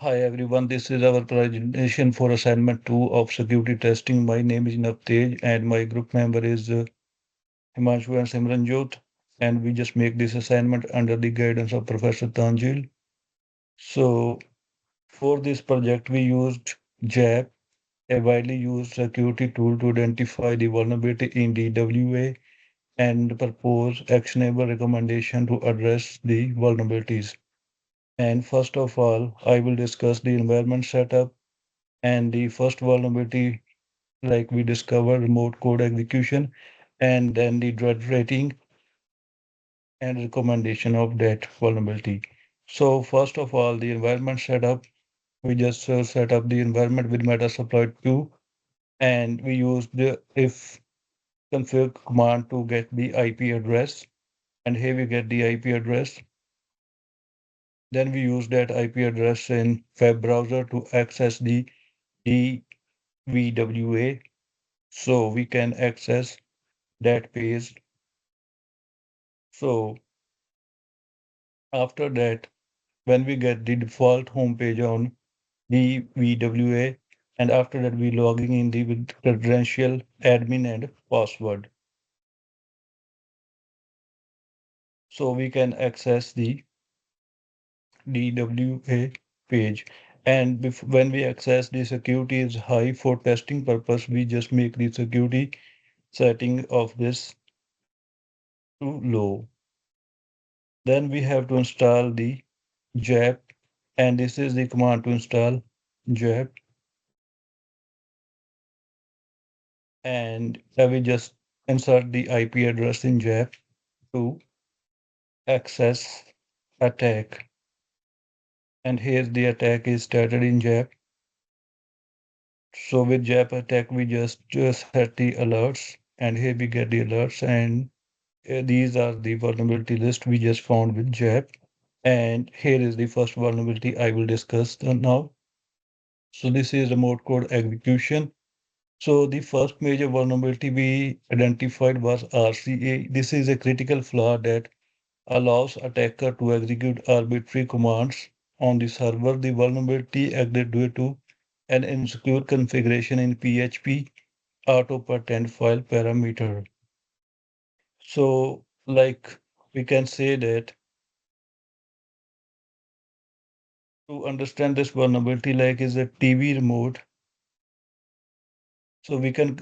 Hi everyone, this is our presentation for assignment 2 of security testing. My name is Navtej and my group member is Himanshu and Simranjot, and we just make this assignment under the guidance of Professor Tanjil. So for this project we used ZAP, a widely used security tool to identify the vulnerability in DWA and propose actionable recommendation to address the vulnerabilities. And first of all, I will discuss the environment setup. And the first vulnerability, like we discovered, remote code execution, and then the threat rating and recommendation of that vulnerability. So first of all, the environment setup, we just set up the environment with Metasploit 2, and we use the if config command to get the IP address. And here we get the IP address. Then we use that IP address in web browser to access the DVWA. So we can access that page. So after that, when we get the default homepage on DVWA, and after that we logging in the with credential, admin and password. So we can access the DWA page. And when we access the security is high for testing purpose, we just make the security setting of this to low. Then we have to install the ZAP, and this is the command to install ZAP. And I will just insert the IP address in ZAP to access attack. And here the attack is started in ZAP. So with ZAP attack, we just set the alerts, and here we get the alerts, and these are the vulnerability list we just found with ZAP. And here is the first vulnerability I will discuss now. So this is remote code execution. So the first major vulnerability we identified was RCA. This is a critical flaw that allows attacker to execute arbitrary commands on the server. The vulnerability exists due to an insecure configuration in PHP auto patent file parameter. So like we can say that to understand this vulnerability like is a TV remote. So we can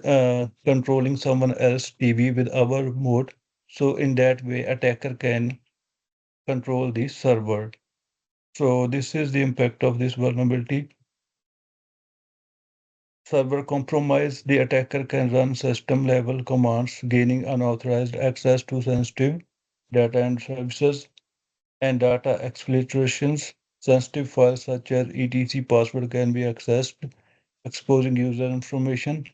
controlling someone else TV with our remote. So in that way attacker can control the server. So this is the impact of this vulnerability. Server compromise, the attacker can run system level commands, gaining unauthorized access to sensitive data and services and data exfiltrations. Sensitive files such as etc password can be accessed, exposing user information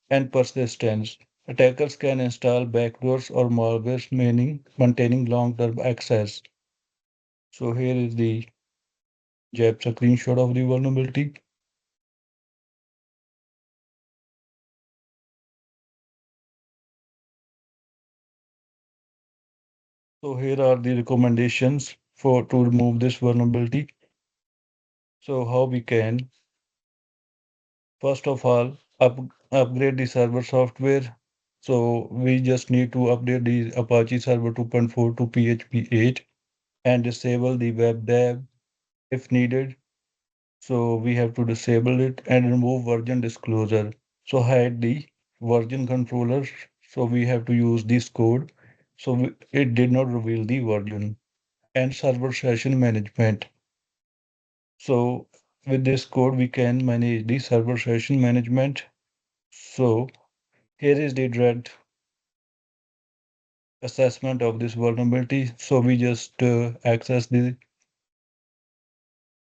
and persistence. Attackers can install backdoors or malwares, meaning maintaining long-term access. So here is the JAP screenshot of the vulnerability. So here are the recommendations for to remove this vulnerability. So how we can, first of all, upgrade the server software. So we just need to update the Apache Server 2.4 to PHP 8 and disable the web dev if needed. So we have to disable it and remove version disclosure. So hide the version controller. So we have to use this code. So it did not reveal the version. And server session management. So with this code, we can manage the server session management. So here is the direct assessment of this vulnerability. So we just access the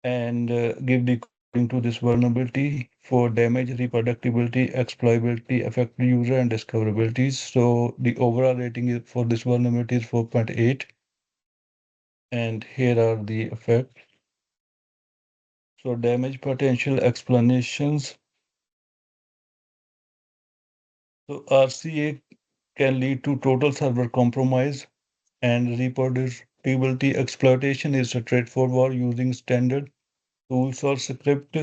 and give the coding to this vulnerability for damage, reproducibility, exploitability, affected user, and discoverabilities. So the overall rating is for this vulnerability is 4.8. And here are the effects. So damage potential explanations. So RCA can lead to total server compromise, and reproducibility exploitation is straightforward using standard tools or script,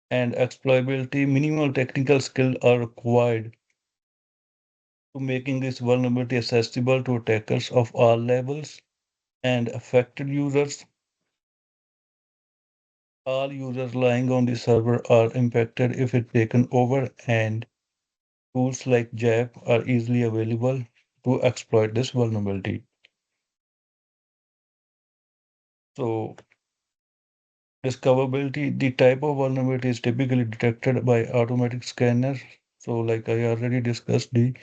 and exploitability. Minimal technical skills are required to making this vulnerability accessible to attackers of all levels and affected users. All users relying on the server are impacted if it's taken over, and tools like ZAP are easily available to exploit this vulnerability. So, discoverability, the type of vulnerability is typically detected by automatic scanners. So, like I already discussed, the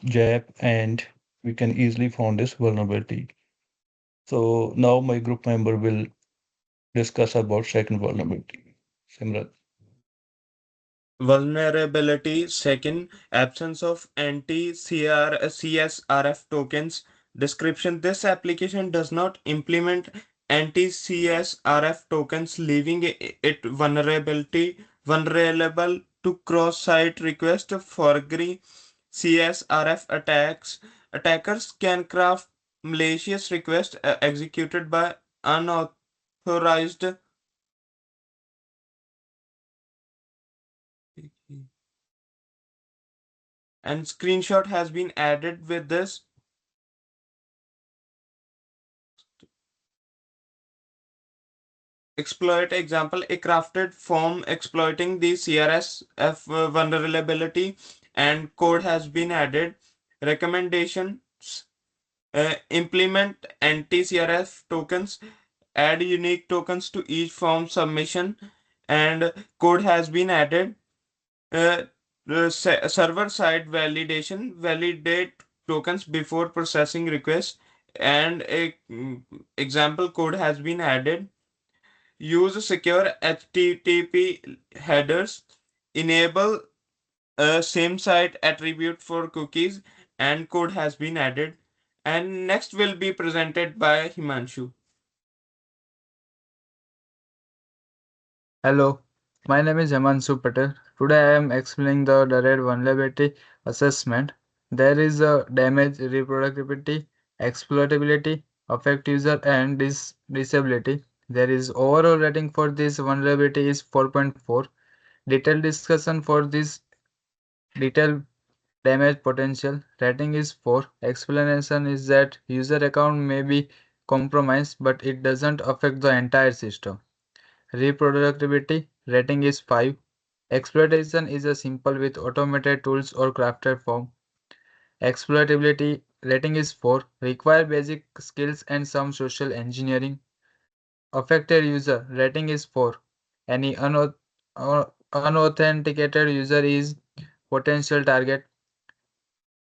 ZAP, and we can easily find this vulnerability. So now my group member will discuss about second vulnerability. Simran. Vulnerability. Second, absence of anti-CSRF tokens. Description. This application does not implement anti-CSRF tokens, leaving it vulnerable to cross-site request forgery. CSRF attacks. Attackers can craft malicious requests executed by unauthorized and screenshot has been added with this. Exploit example, a crafted form exploiting the CRSF vulnerability and code has been added. Recommendations, implement anti-CRF tokens, add unique tokens to each form submission, and code has been added. Server side validation, validate tokens before processing requests, and a example code has been added. Use secure HTTP headers, enable a same site attribute for cookies, and code has been added. And next will be presented by Himanshu. Hello, my name is Himanshu Patel. Today I am explaining the direct vulnerability assessment. There is a damage, reproducibility, exploitability, affect user, and disability. There is overall rating for this vulnerability is 4.4. Detailed discussion for this detailed damage potential rating is 4. Explanation is that user account may be compromised, but it doesn't affect the entire system. Reproducibility rating is 5. Exploitation is a simple with automated tools or crafted form. Exploitability rating is 4. Require basic skills and some social engineering. Affected user rating is 4. Any unauthenticated user is potential target,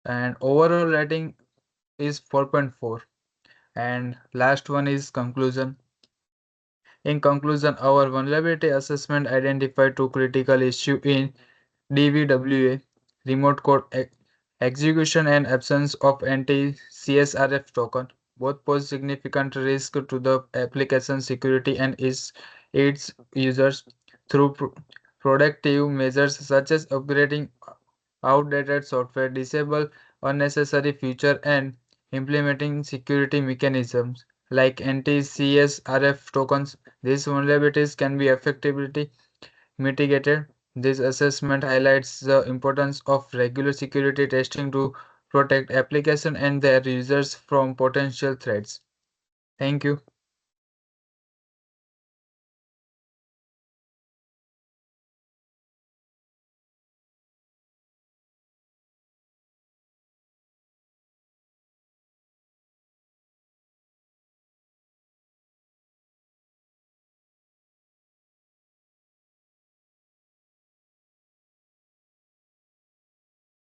and overall rating is 4.4. And last one is conclusion. In conclusion, our vulnerability assessment identified two critical issues in DVWA, remote code execution and absence of anti-CSRF token. Both pose significant risk to the application security and its users through productive measures such as upgrading outdated software, disable unnecessary feature, and implementing security mechanisms like anti-CSRF tokens. These vulnerabilities can be effectively mitigated. This assessment highlights the importance of regular security testing to protect applications and their users from potential threats. Thank you.